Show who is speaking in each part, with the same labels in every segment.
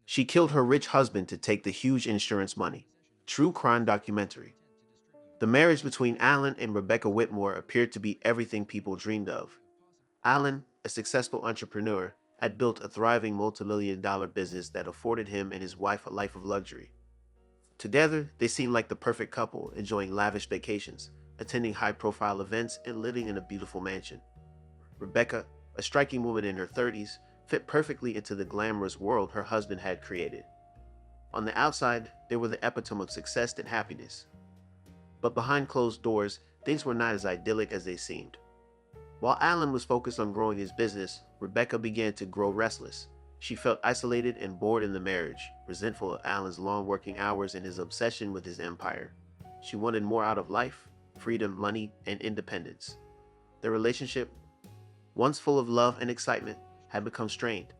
Speaker 1: She killed her rich husband to take the huge insurance money. True crime documentary. The marriage between Alan and Rebecca Whitmore appeared to be everything people dreamed of. Alan, a successful entrepreneur, had built a thriving multi-million-dollar business that afforded him and his wife a life of luxury. Together, they seemed like the perfect couple, enjoying lavish vacations, attending high-profile events, and living in a beautiful mansion. Rebecca, a striking woman in her 30s, fit perfectly into the glamorous world her husband had created. On the outside, they were the epitome of success and happiness. But behind closed doors, things were not as idyllic as they seemed. While Alan was focused on growing his business, Rebecca began to grow restless. She felt isolated and bored in the marriage, resentful of Alan's long working hours and his obsession with his empire. She wanted more out of life: freedom, money, and independence. Their relationship, once full of love and excitement, had become strained.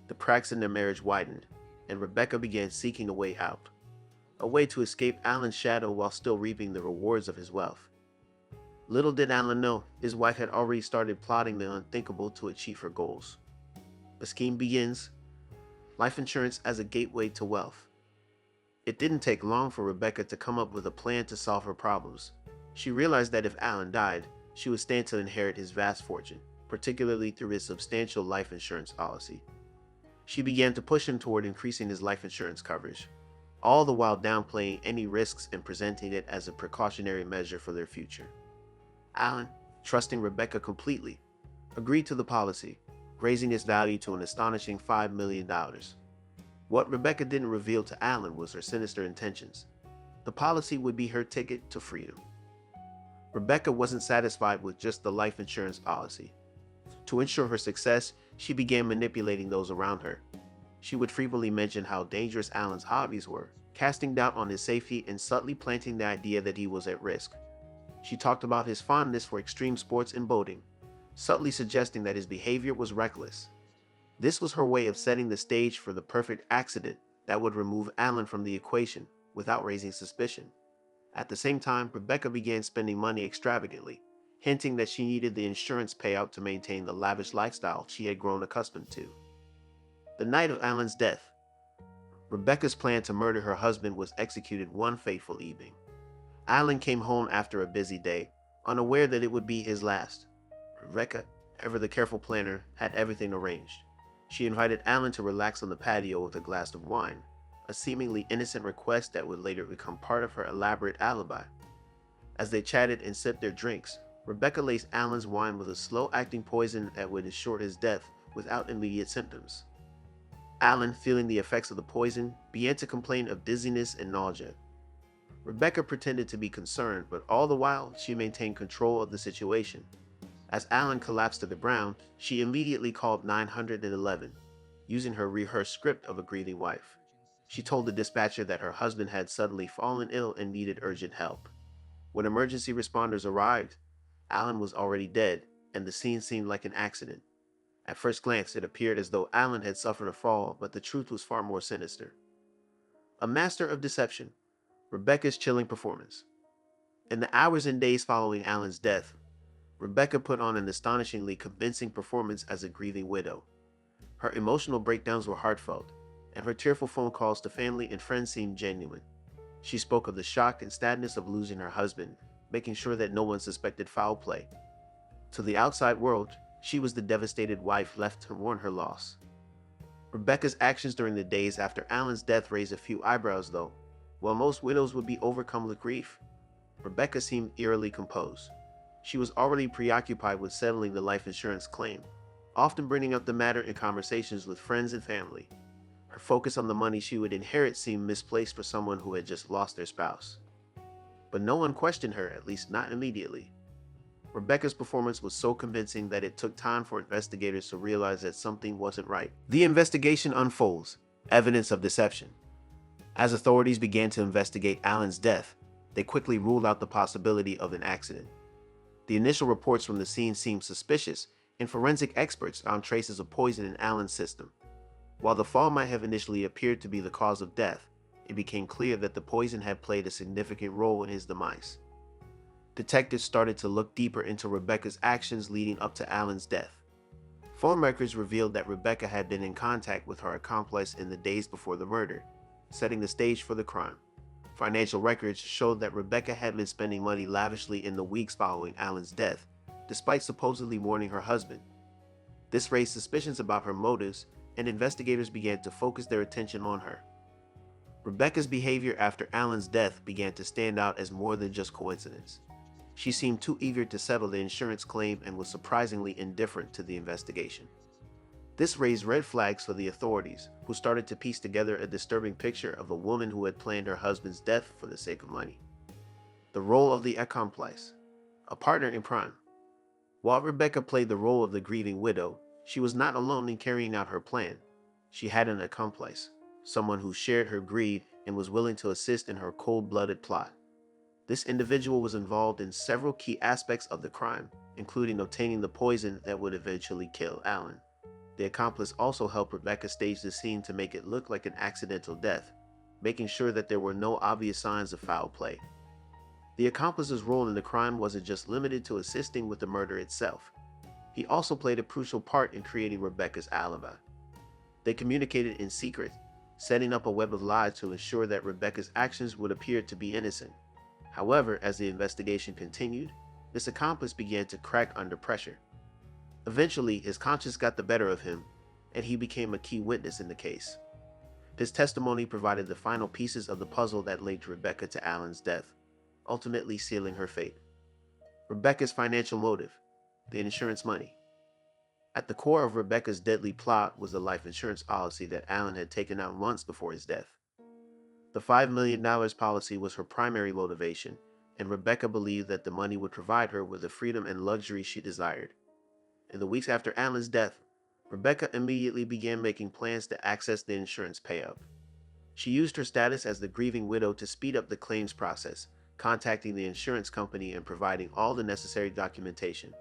Speaker 1: The cracks in their marriage widened, and Rebecca began seeking a way out, a way to escape Alan's shadow while still reaping the rewards of his wealth. Little did Alan know, his wife had already started plotting the unthinkable to achieve her goals. The scheme begins: life insurance as a gateway to wealth. It didn't take long for Rebecca to come up with a plan to solve her problems. She realized that if Alan died, she would stand to inherit his vast fortune, particularly through his substantial life insurance policy. She began to push him toward increasing his life insurance coverage, all the while downplaying any risks and presenting it as a precautionary measure for their future. Alan, trusting Rebecca completely, agreed to the policy, raising its value to an astonishing $5 million. What Rebecca didn't reveal to Alan was her sinister intentions. The policy would be her ticket to freedom. Rebecca wasn't satisfied with just the life insurance policy. To ensure her success, she began manipulating those around her. She would frequently mention how dangerous Alan's hobbies were, casting doubt on his safety and subtly planting the idea that he was at risk. She talked about his fondness for extreme sports and boating, subtly suggesting that his behavior was reckless. This was her way of setting the stage for the perfect accident that would remove Alan from the equation without raising suspicion. At the same time, Rebecca began spending money extravagantly, hinting that she needed the insurance payout to maintain the lavish lifestyle she had grown accustomed to. The night of Alan's death, Rebecca's plan to murder her husband was executed one fateful evening. Alan came home after a busy day, unaware that it would be his last. Rebecca, ever the careful planner, had everything arranged. She invited Alan to relax on the patio with a glass of wine, a seemingly innocent request that would later become part of her elaborate alibi. As they chatted and sipped their drinks, Rebecca laced Alan's wine with a slow-acting poison that would ensure his death without immediate symptoms. Alan, feeling the effects of the poison, began to complain of dizziness and nausea. Rebecca pretended to be concerned, but all the while she maintained control of the situation. As Alan collapsed to the ground, she immediately called 911, using her rehearsed script of a grieving wife. She told the dispatcher that her husband had suddenly fallen ill and needed urgent help. When emergency responders arrived, Alan was already dead, and the scene seemed like an accident. At first glance, it appeared as though Alan had suffered a fall, but the truth was far more sinister. A master of deception, Rebecca's chilling performance. In the hours and days following Alan's death, Rebecca put on an astonishingly convincing performance as a grieving widow. Her emotional breakdowns were heartfelt, and her tearful phone calls to family and friends seemed genuine. She spoke of the shock and sadness of losing her husband, making sure that no one suspected foul play. To the outside world, she was the devastated wife left to mourn her loss. Rebecca's actions during the days after Alan's death raised a few eyebrows, though. While most widows would be overcome with grief, Rebecca seemed eerily composed. She was already preoccupied with settling the life insurance claim, often bringing up the matter in conversations with friends and family. Her focus on the money she would inherit seemed misplaced for someone who had just lost their spouse. But no one questioned her, at least not immediately. Rebecca's performance was so convincing that it took time for investigators to realize that something wasn't right. The investigation unfolds, evidence of deception. As authorities began to investigate Alan's death, they quickly ruled out the possibility of an accident. The initial reports from the scene seemed suspicious, and forensic experts found traces of poison in Alan's system. While the fall might have initially appeared to be the cause of death, it became clear that the poison had played a significant role in his demise. Detectives started to look deeper into Rebecca's actions leading up to Alan's death. Phone records revealed that Rebecca had been in contact with her accomplice in the days before the murder, setting the stage for the crime. Financial records showed that Rebecca had been spending money lavishly in the weeks following Alan's death, despite supposedly mourning her husband. This raised suspicions about her motives, and investigators began to focus their attention on her. Rebecca's behavior after Alan's death began to stand out as more than just coincidence. She seemed too eager to settle the insurance claim and was surprisingly indifferent to the investigation. This raised red flags for the authorities, who started to piece together a disturbing picture of a woman who had planned her husband's death for the sake of money. The role of the accomplice, a partner in crime. While Rebecca played the role of the grieving widow, she was not alone in carrying out her plan. She had an accomplice, someone who shared her greed and was willing to assist in her cold-blooded plot. This individual was involved in several key aspects of the crime, including obtaining the poison that would eventually kill Alan. The accomplice also helped Rebecca stage the scene to make it look like an accidental death, making sure that there were no obvious signs of foul play. The accomplice's role in the crime wasn't just limited to assisting with the murder itself. He also played a crucial part in creating Rebecca's alibi. They communicated in secret, setting up a web of lies to ensure that Rebecca's actions would appear to be innocent. However, as the investigation continued, this accomplice began to crack under pressure. Eventually, his conscience got the better of him, and he became a key witness in the case. His testimony provided the final pieces of the puzzle that linked Rebecca to Alan's death, ultimately sealing her fate. Rebecca's financial motive, the insurance money. At the core of Rebecca's deadly plot was the life insurance policy that Alan had taken out months before his death. The $5 million policy was her primary motivation, and Rebecca believed that the money would provide her with the freedom and luxury she desired. In the weeks after Alan's death, Rebecca immediately began making plans to access the insurance payout. She used her status as the grieving widow to speed up the claims process, contacting the insurance company and providing all the necessary documentation.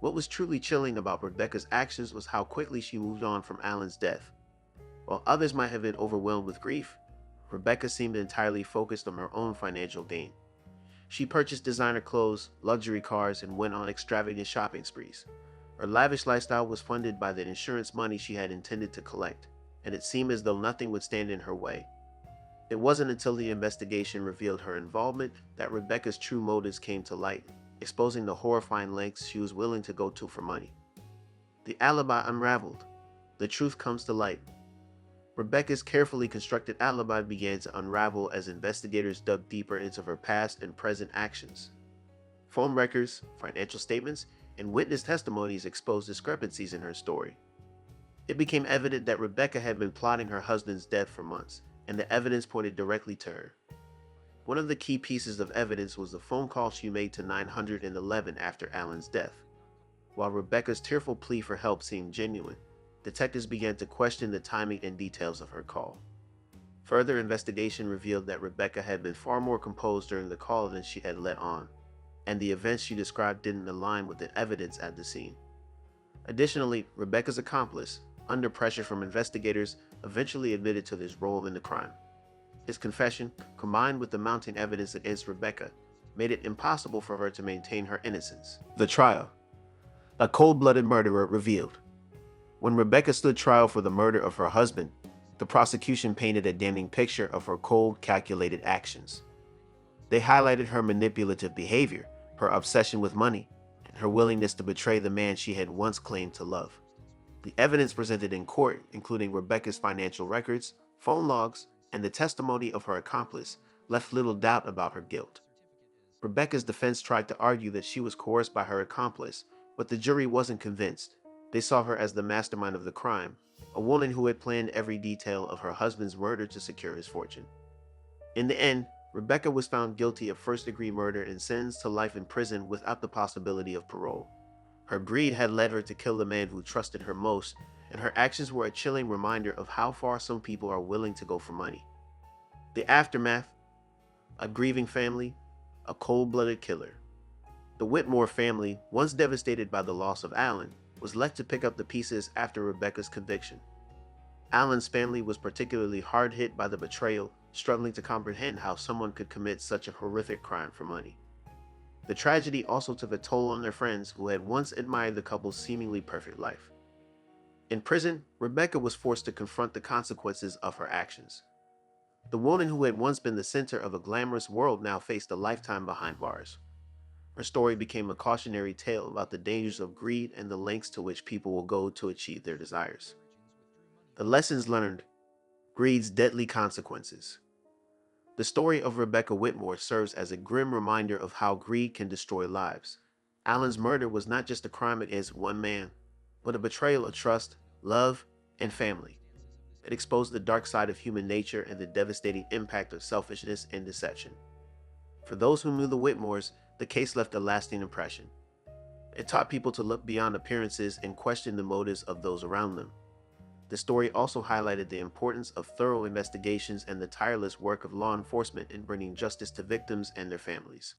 Speaker 1: What was truly chilling about Rebecca's actions was how quickly she moved on from Alan's death. While others might have been overwhelmed with grief, Rebecca seemed entirely focused on her own financial gain. She purchased designer clothes, luxury cars, and went on extravagant shopping sprees. Her lavish lifestyle was funded by the insurance money she had intended to collect, and it seemed as though nothing would stand in her way. It wasn't until the investigation revealed her involvement that Rebecca's true motives came to light, exposing the horrifying lengths she was willing to go to for money. The alibi unraveled. The truth comes to light. Rebecca's carefully constructed alibi began to unravel as investigators dug deeper into her past and present actions. Phone records, financial statements, and witness testimonies exposed discrepancies in her story. It became evident that Rebecca had been plotting her husband's death for months, and the evidence pointed directly to her. One of the key pieces of evidence was the phone call she made to 911 after Alan's death. While Rebecca's tearful plea for help seemed genuine, detectives began to question the timing and details of her call. Further investigation revealed that Rebecca had been far more composed during the call than she had let on, and the events she described didn't align with the evidence at the scene. Additionally, Rebecca's accomplice, under pressure from investigators, eventually admitted to his role in the crime. His confession, combined with the mounting evidence against Rebecca, made it impossible for her to maintain her innocence. The trial. A cold-blooded murderer revealed. When Rebecca stood trial for the murder of her husband, the prosecution painted a damning picture of her cold, calculated actions. They highlighted her manipulative behavior, her obsession with money, and her willingness to betray the man she had once claimed to love. The evidence presented in court, including Rebecca's financial records, phone logs, and the testimony of her accomplice, left little doubt about her guilt. Rebecca's defense tried to argue that she was coerced by her accomplice, but the jury wasn't convinced. They saw her as the mastermind of the crime, a woman who had planned every detail of her husband's murder to secure his fortune. In the end, Rebecca was found guilty of first-degree murder and sentenced to life in prison without the possibility of parole. Her greed had led her to kill the man who trusted her most, and her actions were a chilling reminder of how far some people are willing to go for money. The aftermath: a grieving family, a cold-blooded killer. The Whitmore family, once devastated by the loss of Alan, was left to pick up the pieces after Rebecca's conviction. Alan's family was particularly hard hit by the betrayal, struggling to comprehend how someone could commit such a horrific crime for money. The tragedy also took a toll on their friends who had once admired the couple's seemingly perfect life. In prison, Rebecca was forced to confront the consequences of her actions. The woman who had once been the center of a glamorous world now faced a lifetime behind bars. Her story became a cautionary tale about the dangers of greed and the lengths to which people will go to achieve their desires. The lessons learned: greed's deadly consequences. The story of Rebecca Whitmore serves as a grim reminder of how greed can destroy lives. Alan's murder was not just a crime against one man, but a betrayal of trust, love, and family. It exposed the dark side of human nature and the devastating impact of selfishness and deception. For those who knew the Whitmores, the case left a lasting impression. It taught people to look beyond appearances and question the motives of those around them. The story also highlighted the importance of thorough investigations and the tireless work of law enforcement in bringing justice to victims and their families.